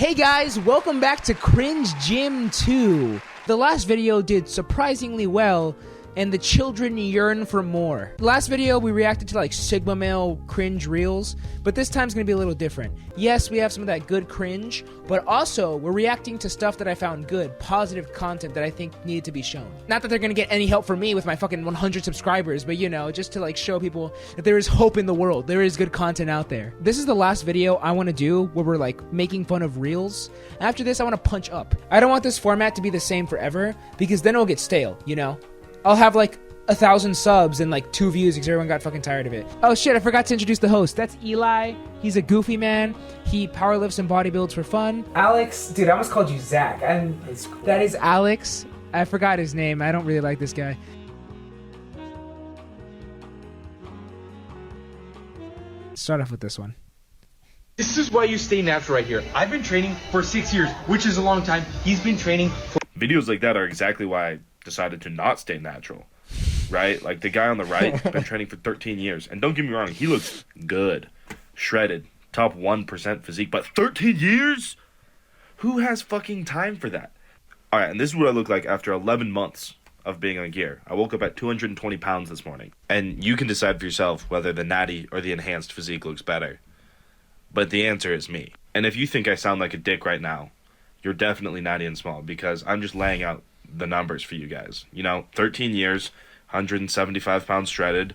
Hey guys, welcome back to Cringe Gym 2. The last video did surprisingly well, and the children yearn for more. Last video, we reacted to like Sigma male cringe reels, but this time's gonna be a little different. Yes, we have some of that good cringe, but also we're reacting to stuff that I found good, positive content that I think needed to be shown. Not that they're gonna get any help from me with my fucking 100 subscribers, but you know, just to like show people that there is hope in the world. There is good content out there. This is the last video I wanna do where we're like making fun of reels. After this, I wanna punch up. I don't want this format to be the same forever, because then it'll get stale, you know? I'll have like 1,000 subs and like 2 views because everyone got fucking tired of it. Oh shit, I forgot to introduce the host. That's Eli. He's a goofy man. He powerlifts and bodybuilds for fun. Alex, dude, I almost called you Zach. That is Alex. I forgot his name. I don't really like this guy. Start off with this one. This is why you stay natural right here. I've been training for 6 years, which is a long time. He's been training for... Videos like that are exactly why I decided to not stay natural, right? Like the guy on the right been training for 13 years, and don't get me wrong, he looks good, shredded, top 1% physique, but 13 years? Who has fucking time for that? All right, and this is what I look like after 11 months of being on gear. I woke up at 220 pounds this morning, and you can decide for yourself whether the natty or the enhanced physique looks better, but the answer is me. And if you think I sound like a dick right now, you're definitely natty and small, because I'm just laying out the numbers for you guys. You know, 13 years, 175 pounds shredded,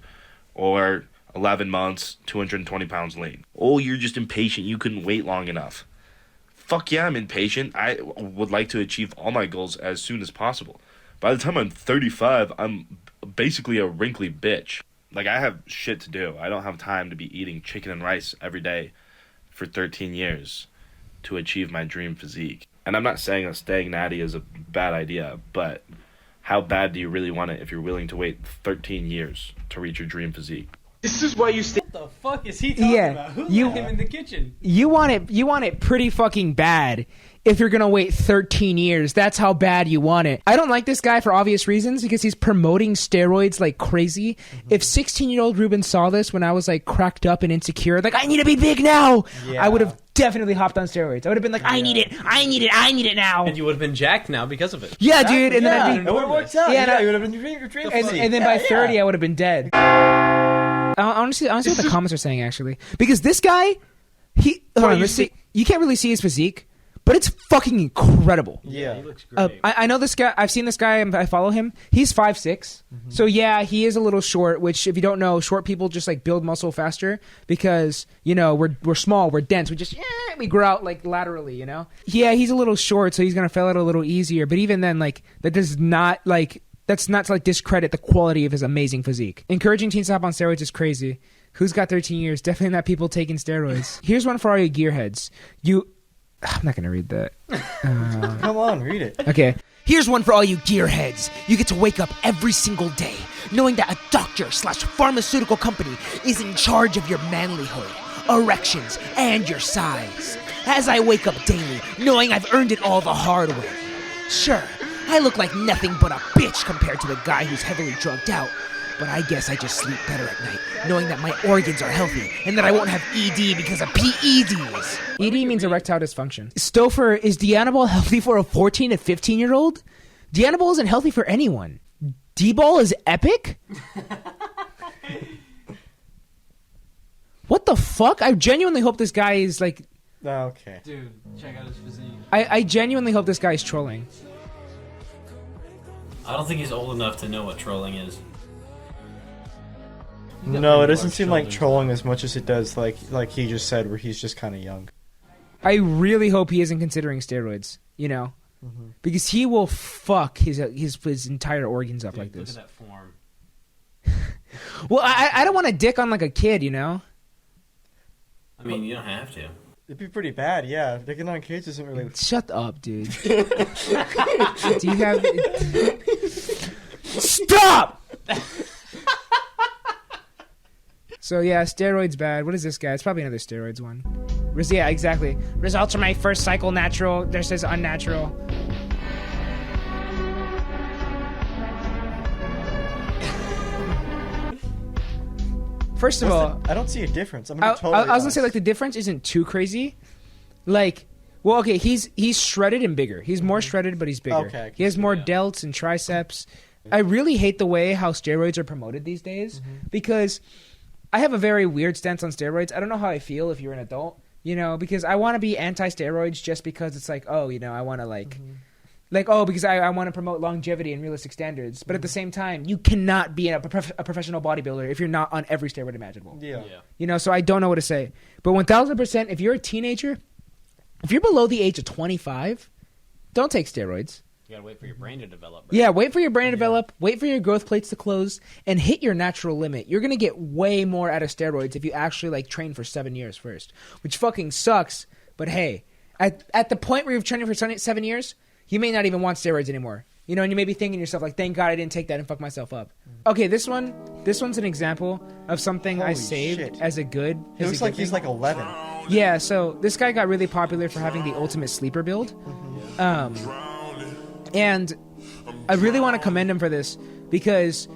or 11 months, 220 pounds lean. Oh, you're just impatient. You couldn't wait long enough. Fuck yeah, I'm impatient. I would like to achieve all my goals as soon as possible. By the time I'm 35, I'm basically a wrinkly bitch. Like, I have shit to do. I don't have time to be eating chicken and rice every day for 13 years to achieve my dream physique. And I'm not saying that staying natty is a bad idea, but how bad do you really want it if you're willing to wait 13 years to reach your dream physique? This is why you stay... What the fuck is he talking about? Who let him in the kitchen? You want it pretty fucking bad if you're gonna wait 13 years. That's how bad you want it. I don't like this guy for obvious reasons, because he's promoting steroids like crazy. If 16-year-old Ruben saw this when I was like cracked up and insecure, like, I need to be big now, I would have definitely hopped on steroids. I would have been like, I need it now. And you would have been jacked now because of it. Yeah, dude. And then it would have worked out. Yeah, you would have been your dream and then by 30, I would have been dead. I want to see what the comments are saying, actually. Because this guy, let's see. You can't really see his physique, but it's fucking incredible. Yeah, he looks great. I know this guy. I've seen this guy. I follow him. He's 5'6". So yeah, he is a little short, which if you don't know, short people just like build muscle faster because, you know, we're small, we're dense. We grow out like laterally, you know? Yeah, he's a little short, so he's going to fail out a little easier. But even then, like, that's not to like discredit the quality of his amazing physique. Encouraging teens to hop on steroids is crazy. Who's got 13 years? Definitely not people taking steroids. Here's one for all you gearheads. I'm not going to read that. Come on, read it. Okay. Here's one for all you gearheads. You get to wake up every single day knowing that a doctor/pharmaceutical company is in charge of your manlyhood, erections, and your size. As I wake up daily knowing I've earned it all the hard way. Sure, I look like nothing but a bitch compared to a guy who's heavily drugged out, but I guess I just sleep better at night, knowing that my organs are healthy and that I won't have ED because of PEDs. ED means erectile dysfunction. Stouffer, is Dball healthy for a 14 to 15-year-old? Dball isn't healthy for anyone. Dball is epic? What the fuck? I genuinely hope this guy is like... Okay. Dude, check out his physique. I genuinely hope this guy is trolling. I don't think he's old enough to know what trolling is. No, it doesn't seem like trolling as much as it does like he just said, where he's just kind of young. I really hope he isn't considering steroids, you know? Because he will fuck his entire organs up. Dude, like this. Look at that form. Well, I don't want to dick on like a kid, you know? I mean, you don't have to. It'd be pretty bad, yeah. Dicking on kids isn't really... Shut up, dude. Do you have... Stop! So yeah, steroids bad. What is this guy? It's probably another steroids one. Yeah, exactly. Results from my first cycle natural. There says unnatural. First of all, I don't see a difference. I was gonna say, like, the difference isn't too crazy. Like, Well, okay, he's shredded and bigger. He's more shredded, but he's bigger. Okay, I can he has see more that. delts and triceps. I really hate the way how steroids are promoted these days because I have a very weird stance on steroids. I don't know how I feel if you're an adult, you know, because I want to be anti-steroids just because it's like, oh, you know, I want to because I want to promote longevity and realistic standards. But at the same time, you cannot be a professional bodybuilder if you're not on every steroid imaginable. Yeah. You know, so I don't know what to say. But 1000%, if you're a teenager, if you're below the age of 25, don't take steroids. You gotta wait for your brain to develop. Right? Yeah, wait for your brain to develop, wait for your growth plates to close, and hit your natural limit. You're going to get way more out of steroids if you actually, like, train for 7 years first, which fucking sucks. But hey, at the point where you've trained for 7 years, you may not even want steroids anymore. You know, and you may be thinking to yourself, like, thank God I didn't take that and fuck myself up. Okay, this one's an example of something I Holy saved shit. as a good. It looks like he's like 11. Yeah, so this guy got really popular for having the ultimate sleeper build. And I really want to commend him for this because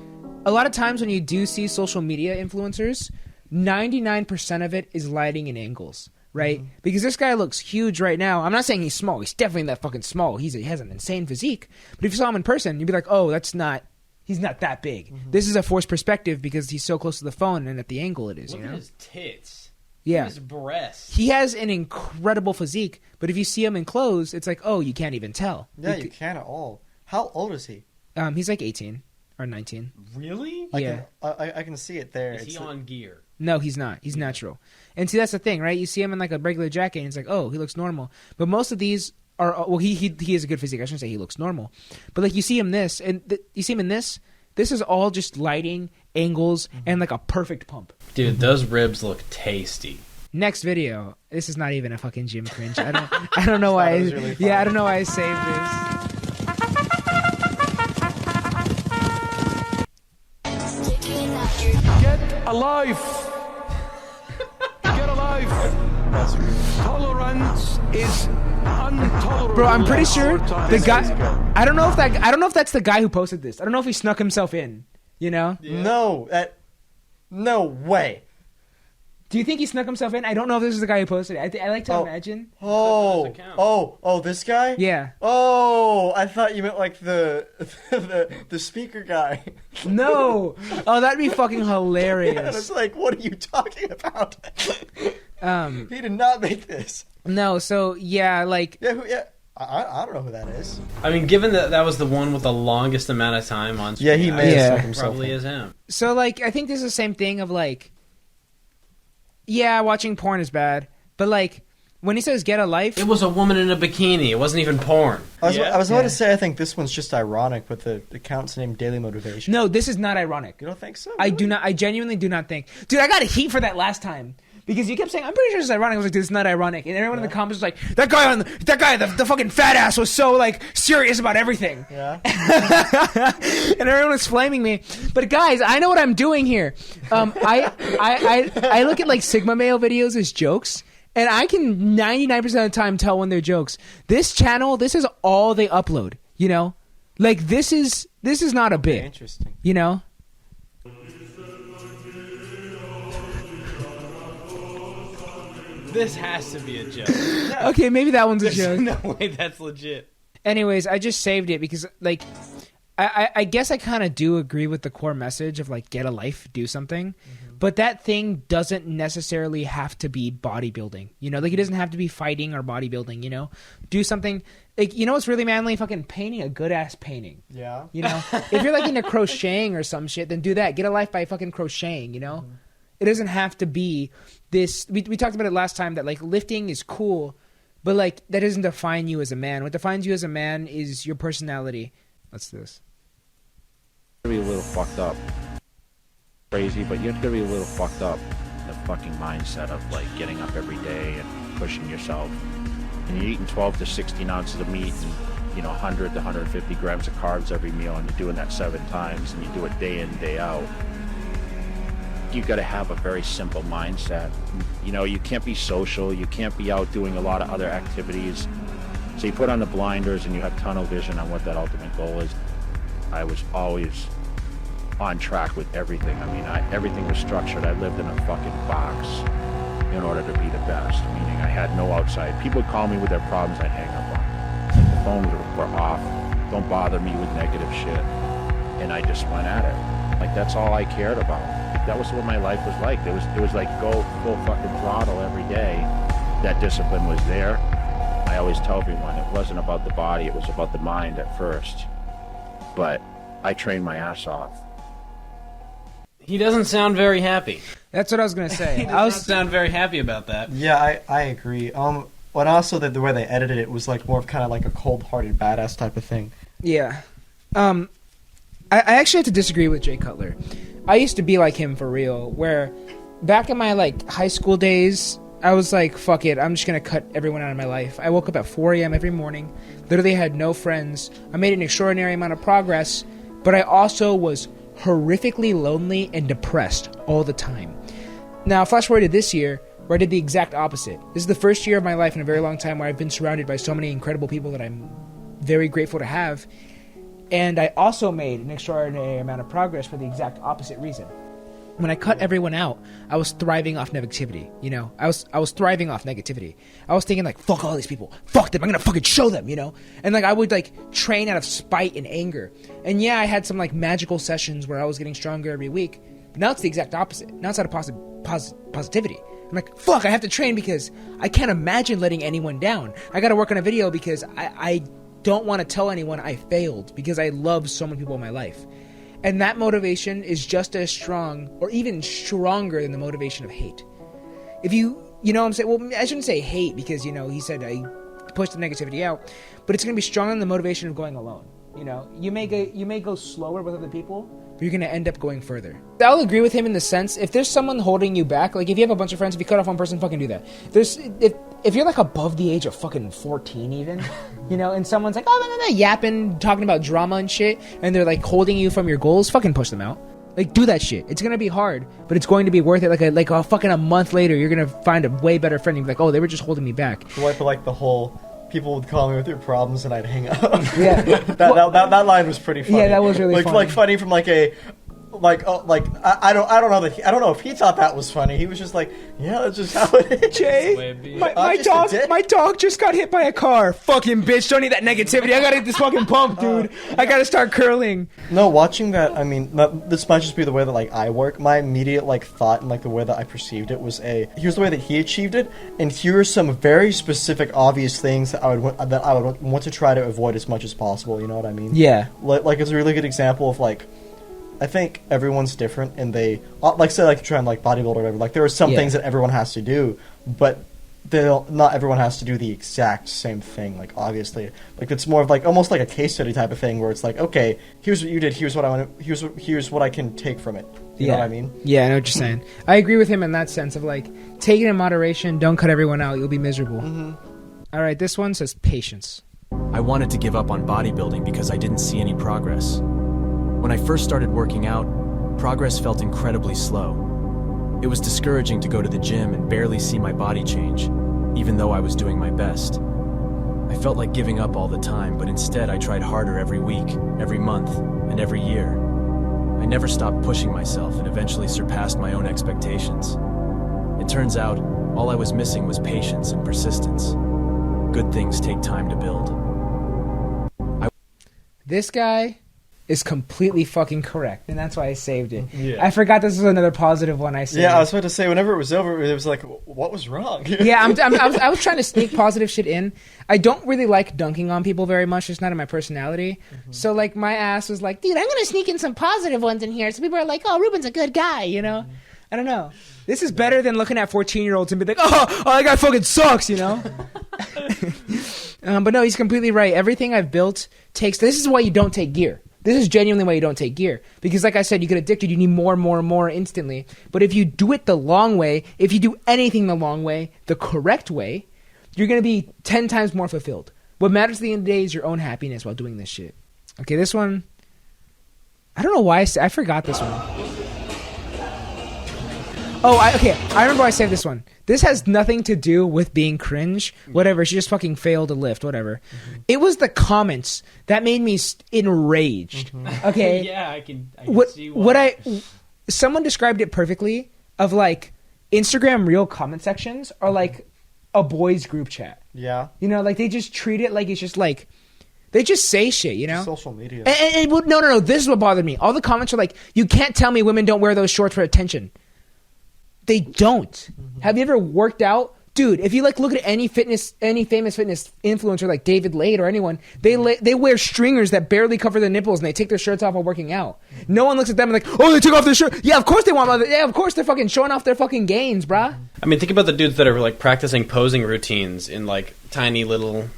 a lot of times when you do see social media influencers, 99% of it is lighting and angles, right? Because this guy looks huge right now. I'm not saying he's small. He's definitely not fucking small. He has an insane physique. But if you saw him in person, you'd be like, oh, he's not that big. This is a forced perspective because he's so close to the phone and at the angle it is, Look you know? at his tits. Yeah. His breasts. He has an incredible physique, but if you see him in clothes, it's like, oh, you can't even tell. Yeah, you can at all. How old is he? He's like 18 or 19. Really? Yeah. I can see it there. Is he on gear? No, he's not. He's natural. And see, that's the thing, right? You see him in like a regular jacket, and it's like, oh, he looks normal. But most of these are, well, he has a good physique. I shouldn't say he looks normal. But like you see him this, and you see him in this. This is all just lighting, angles, and like a perfect pump. Dude, those ribs look tasty. Next video. This is not even a fucking gym cringe. I don't know why. Really Yeah, I don't know why I saved this. Get alive! Get alive! Tolerance is intolerable. Bro, I'm pretty sure the guy. go. I don't know if that's the guy who posted this. I don't know if he snuck himself in. You know? No way. Do you think he snuck himself in? I don't know if this is the guy who posted it. I like to imagine. This guy? Yeah. Oh, I thought you meant like the speaker guy. No. Oh, that'd be fucking And hilarious. it's like, what are you talking about? He did not make this. No. So yeah, like. Yeah. I don't know who that is. I mean, given that that was the one with the longest amount of time on screen, Yeah, he may Yeah. have stuck himself probably in. is him. So like, I think this is the same thing of like. Yeah, watching porn is bad, but like when he says "get a life," It was a woman in a bikini. It wasn't even porn. I was about Yeah. to say, I think this one's just ironic, but the account's named Daily Motivation. no, this is not ironic. You don't think so? I do not. I genuinely do not think. Dude, I got heat for that last time because you kept saying, "I'm pretty sure it's ironic." I was like, "Dude, it's not ironic," and everyone in the comments was like, "That guy, the fucking fat ass was so like serious about everything." Yeah. And everyone was flaming me. But guys, I know what I'm doing here. I look at like Sigma male videos as jokes. And I can 99% of the time tell when they're jokes. This channel, this is all they upload, you know? Like this is not a bit, Interesting. you know? This has to be a joke. Okay, maybe that one's a There's joke. no way that's legit. Anyways, I just saved it because like I guess I kind of do agree with the core message of like get a life, do something. But that thing doesn't necessarily have to be bodybuilding. You know, like it doesn't have to be fighting or bodybuilding, you know? Do something like you know what's really manly? Fucking painting a good ass painting. Yeah. You know? If you're like into crocheting or some shit, then do that. Get a life by fucking crocheting, you know? It doesn't have to be this we talked about it last time that like lifting is cool, but like that doesn't define you as a man. What defines you as a man is your personality. What's this? Be a little fucked up, crazy, but you have to be a little fucked up. The fucking mindset of like getting up every day and pushing yourself, and you're eating 12 to 16 ounces of meat and 100 to 150 grams of carbs every meal, and you're doing that 7 times, and you do it day in, day out. You got to have a very simple mindset. You can't be social. You can't be out doing a lot of other activities. So you put on the blinders and you have tunnel vision on what that ultimate goal is. I was always on track with everything. I mean, everything was structured. I lived in a fucking box. in order to be the best, meaning I had no outside. People would call me with their problems, I'd hang up on them. The phones were off. Don't bother me with negative shit. And I just went at it. Like, that's all I cared about. That was what my life was like. It was like go full fucking throttle every day. That discipline was there. I always tell everyone it wasn't about the body, it was about the mind at first. But I trained my ass off. He doesn't sound very happy. That's what I was gonna say. He does not sound very happy about that. Yeah, I agree. But also the way they edited it was like more of kind of like a cold-hearted badass type of thing. Yeah. I actually have to disagree with Jay Cutler. I used to be like him for real, where back in my like high school days, I was like, fuck it, I'm just gonna cut everyone out of my life. I woke up at 4 a.m. every morning, literally had no friends. I made an extraordinary amount of progress, but I also was horrifically lonely and depressed all the time. Now, flash forward to this year, where I did the exact opposite. This is the first year of my life in a very long time where I've been surrounded by so many incredible people that I'm very grateful to have. And I also made an extraordinary amount of progress for the exact opposite reason. When I cut everyone out, I was thriving off negativity, you know? I was thriving off negativity. I was thinking like, fuck all these people. Fuck them. I'm gonna fucking show them, you know? And like, I would like train out of spite and anger. And yeah, I had some like magical sessions where I was getting stronger every week. But now it's the exact opposite. Now it's out of positivity. I'm like, fuck, I have to train because I can't imagine letting anyone down. I gotta work on a video because I don't want to tell anyone I failed because I love so many people in my life. And that motivation is just as strong or even stronger than the motivation of hate. If you know what I'm saying? Well, I shouldn't say hate because, you know, he said I push the negativity out, but it's going to be stronger than the motivation of going alone. You know, you may go slower with other people, but you're going to end up going further. I'll agree with him in the sense, if there's someone holding you back, like if you have a bunch of friends, if you cut off one person, fucking do that. If you're like above the age of fucking 14 even, you know, and someone's like, oh, no, yapping, talking about drama and shit, and they're like holding you from your goals, fucking push them out. Like, do that shit. It's going to be hard, but it's going to be worth it. Like a fucking a month later, you're going to find a way better friend. You'll be like, oh, they were just holding me back. Like the whole... People would call me with their problems and I'd hang up. Yeah. that line was pretty funny. Yeah, that was really funny. Like funny from like a... I don't know if he thought that was funny. He was just like, yeah, that's just how it is. Jay, my dog just got hit by a car. Fucking bitch, don't need that negativity. I gotta get this fucking pump, dude. I gotta start curling. No, watching that, I mean, this might just be the way that like I work. My immediate like thought and like the way that I perceived it was here's the way that he achieved it, and here are some very specific, obvious things that I would want to try to avoid as much as possible. You know what I mean? Yeah. Like it's a really good example of like. I think everyone's different, and they like say like try and like bodybuild or whatever. Like there are some things that everyone has to do, but not everyone has to do the exact same thing. Like obviously, like it's more of like almost like a case study type of thing where it's like, okay, here's what you did, here's what I want, here's what I can take from it. You know what I mean? Yeah, I know what you're saying. I agree with him in that sense of like take it in moderation. Don't cut everyone out. You'll be miserable. Mm-hmm. All right, this one says patience. I wanted to give up on bodybuilding because I didn't see any progress. When I first started working out, progress felt incredibly slow. It was discouraging to go to the gym and barely see my body change, even though I was doing my best. I felt like giving up all the time, but instead I tried harder every week, every month, and every year. I never stopped pushing myself and eventually surpassed my own expectations. It turns out, all I was missing was patience and persistence. Good things take time to build. This guy is completely fucking correct, and that's why I saved it. Yeah. I forgot this was another positive one I saved. Yeah, I was about to say, whenever it was over, it was like, what was wrong? Yeah, I was trying to sneak positive shit in. I don't really like dunking on people very much. It's not in my personality. Mm-hmm. So, like, my ass was like, dude, I'm going to sneak in some positive ones in here. So people are like, oh, Ruben's a good guy, you know? Mm-hmm. I don't know. This is better than looking at 14-year-olds and be like, oh, that guy fucking sucks, you know? But no, he's completely right. Everything I've built takes... This is why you don't take gear. This is genuinely why you don't take gear. Because like I said, you get addicted, you need more and more and more instantly. But if you do it the long way, if you do anything the long way, the correct way, you're going to be 10 times more fulfilled. What matters at the end of the day is your own happiness while doing this shit. Okay, this one... I don't know why I forgot this one. Oh, I remember why I saved this one. This has nothing to do with being cringe. Whatever, she just fucking failed to lift, whatever. Mm-hmm. It was the comments that made me enraged. Mm-hmm. Okay? Yeah, I can what, see why. Someone described it perfectly of like, Instagram Reel comment sections are like a boys group chat. Yeah. You know, like they just treat it like it's just like they just say shit, you know? Social media. No. This is what bothered me. All the comments are like, you can't tell me women don't wear those shorts for attention. They don't. Mm-hmm. Have you ever worked out? Dude, if you like look at any famous fitness influencer like David Lade or anyone, they wear stringers that barely cover their nipples and they take their shirts off while working out. No one looks at them and like, oh, they took off their shirt. Yeah, of course they want. Yeah, of course they're fucking showing off their fucking gains, brah. I mean, think about the dudes that are like practicing posing routines in like tiny little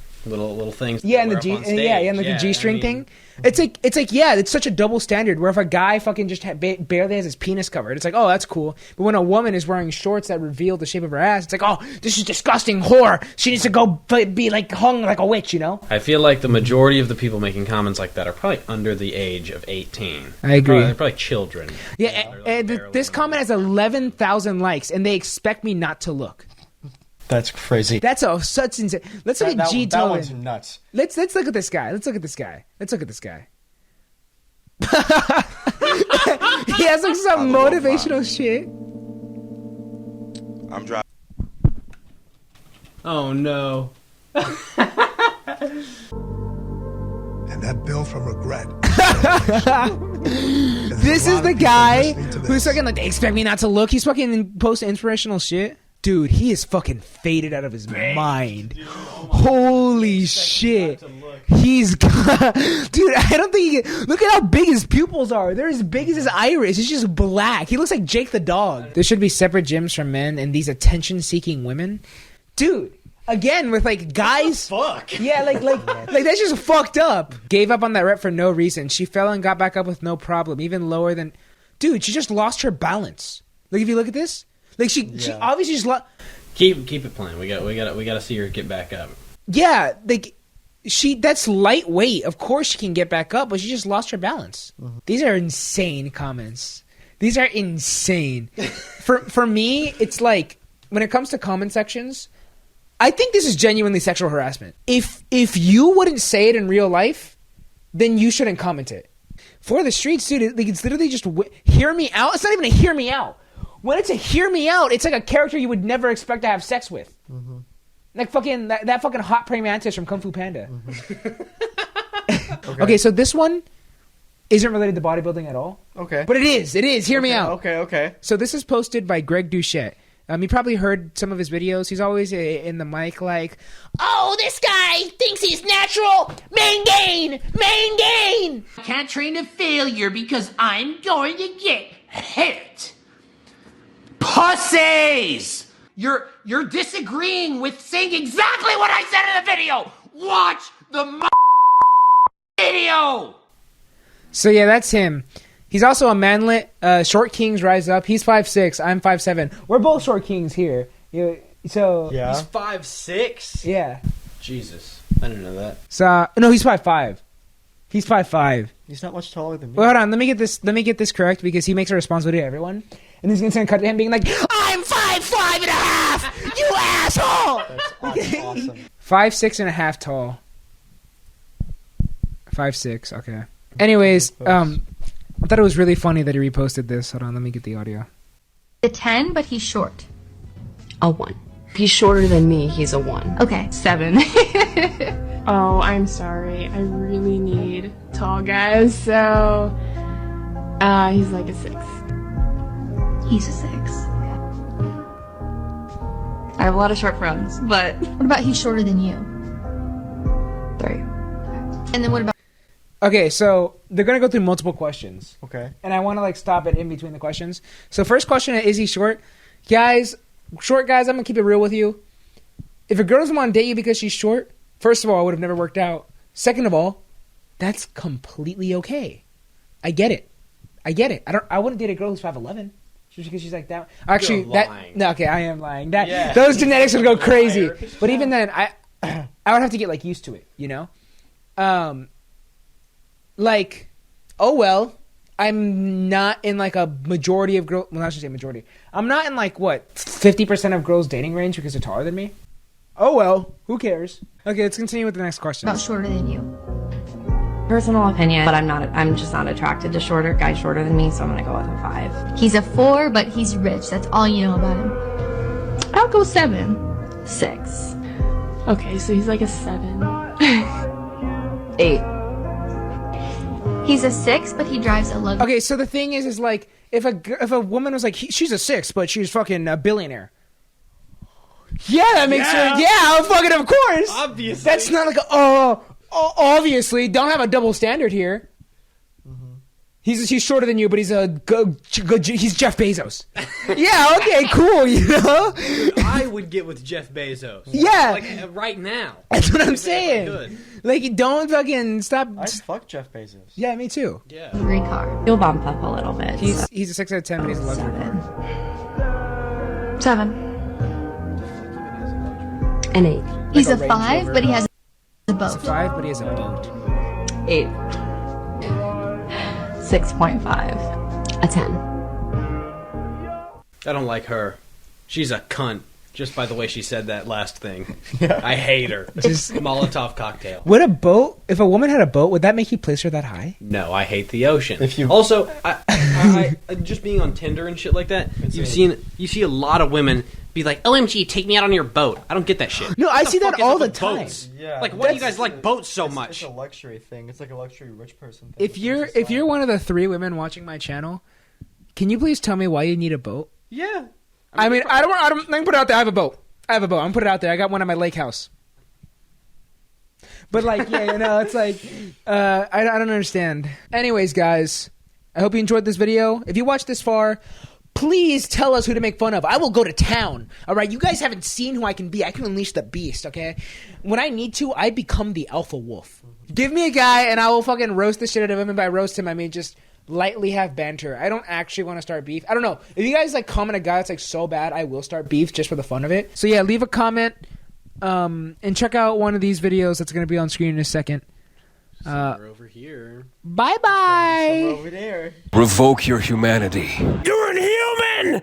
things. Yeah, and the G-string thing. It's like it's such a double standard where if a guy fucking just barely has his penis covered, it's like, oh, that's cool. But when a woman is wearing shorts that reveal the shape of her ass, it's like, oh, this is disgusting whore. She needs to go be like hung like a witch, you know? I feel like the majority of the people making comments like that are probably under the age of 18. I agree. They're probably children. Yeah, and this comment has 11,000 likes, and they expect me not to look. That's crazy. That's such insane. Let's look at G. That one's nuts. Let's look at this guy. Let's look at this guy. He has like some motivational shit. I'm driving. Oh no. And that bill from regret. This is the guy who's fucking like, they expect me not to look. He's fucking posting inspirational shit. Dude, he is fucking faded out of his mind. Dude. Holy shit. He's got... Dude, I don't think he can... Look at how big his pupils are. They're as big as his iris. He's just black. He looks like Jake the dog. There should be separate gyms for men and these attention-seeking women. Dude, again, with like guys... Fuck. Yeah, like that's just fucked up. Gave up on that rep for no reason. She fell and got back up with no problem. Even lower than... Dude, she just lost her balance. Like, if you look at this... Like she obviously just keep it playing. We got to see her get back up. Yeah, like that's lightweight. Of course she can get back up, but she just lost her balance. Mm-hmm. These are insane comments. These are insane. For me, it's like when it comes to comment sections, I think this is genuinely sexual harassment. If you wouldn't say it in real life, then you shouldn't comment it. For the streets, dude, like it's literally just hear me out. It's not even a hear me out. When it's a hear me out, it's like a character you would never expect to have sex with. Mm-hmm. Like fucking that fucking hot praying mantis from Kung Fu Panda. Mm-hmm. Okay, so this one isn't related to bodybuilding at all. Okay. But it is. Hear me out. Okay. So this is posted by Greg Duchette. You probably heard some of his videos. He's always in the mic like, oh, this guy thinks he's natural. Main gain. I can't train to failure because I'm going to get hit. Pussies! You're disagreeing with saying exactly what I said in the video. Watch the video. So yeah, that's him. He's also a manlet. Short Kings rise up. He's 5'6". I'm 5'7". We're both short kings here. So yeah. He's 5'6". Yeah. Jesus, I didn't know that. So no, he's 5'5". He's 5'5". He's not much taller than me. Well, hold on. Let me get this correct because he makes a responsibility to everyone. And he's gonna cut to him being like, I'm 5'5" and a half, you asshole. That's awesome. 5'6" and a half tall. 5'6". Okay. Anyways, I thought it was really funny that he reposted this. Hold on, let me get the audio. A 10, but he's short. A 1. He's shorter than me. He's a 1. Okay. 7. Oh, I'm sorry. I really need tall guys, so he's like a 6. He's a 6. I have a lot of short friends, but... What about he's shorter than you? 3. And then what about... Okay, so they're going to go through multiple questions. Okay. And I want to like stop it in between the questions. So first question, is he short? Guys, short guys, I'm going to keep it real with you. If a girl doesn't want to date you because she's short, first of all, it would have never worked out. Second of all, that's completely okay. I get it. I wouldn't date a girl who's 5'11". Just because she's like that. Actually, I am lying. Those genetics would go crazy. But even then, I would have to get like used to it, you know? Like, oh well, I'm not in like a majority of girls. Well, I should say majority. I'm not in like what 50% of girls dating range because they're taller than me. Oh well, who cares? Okay, let's continue with the next question. About shorter than you. Personal opinion, but I'm just not attracted to guys shorter than me, so I'm gonna go with a 5. He's a 4, but he's rich. That's all you know about him. I'll go 7. 6. Okay, so he's like a 7. 8. He's a 6, but he drives a luxury. Okay, so the thing is like, if a woman was like, she's a 6, but she's fucking a billionaire. Yeah, that makes sense. Yeah, fucking of course. Obviously. That's not like obviously. Don't have a double standard here. He's shorter than you, but he's he's Jeff Bezos. Yeah, okay, cool. You know, I would get with Jeff Bezos. Yeah, like right now. That's what I'm saying. Like, don't fucking stop. I'd fuck Jeff Bezos. Yeah, me too. Yeah, luxury car. You'll bump up a little bit. He's a 6 out of 10, but he's a luxury car. 7. An 8. He's Like a a 5, Range but he Rover. has a boat. He's a 5, but he has a boat. 8. 6.5. A 10. I don't like her. She's a cunt. Just by the way she said that last thing. I hate her. Just Molotov cocktail. Would a boat? If a woman had a boat, would that make you place her that high? No, I hate the ocean. If you also, I just being on Tinder and shit like that, you see a lot of women be like, "OMG, take me out on your boat." I don't get that shit. No, I see that all the time. Boats? Yeah, like, why do you guys like boats so much? It's a luxury thing. It's like a luxury rich person thing. If you're one of the 3 women watching my channel, can you please tell me why you need a boat? Yeah. I mean, I don't. Let me put it out there. I have a boat. I'm gonna put it out there. I got one at my lake house. But like, yeah, you know, it's like, I don't understand. Anyways, guys, I hope you enjoyed this video. If you watched this far, please tell us who to make fun of. I will go to town. All right, you guys haven't seen who I can be. I can unleash the beast. Okay, when I need to, I become the alpha wolf. Give me a guy, and I will fucking roast the shit out of him. And by roast him, I mean just lightly have banter. I don't actually want to start beef. I don't know. If you guys like comment a guy that's like so bad, I will start beef just for the fun of it. So yeah, leave a comment and check out one of these videos that's going to be on screen in a second. Over here. Bye bye. Over there. Revoke your humanity. You're inhuman!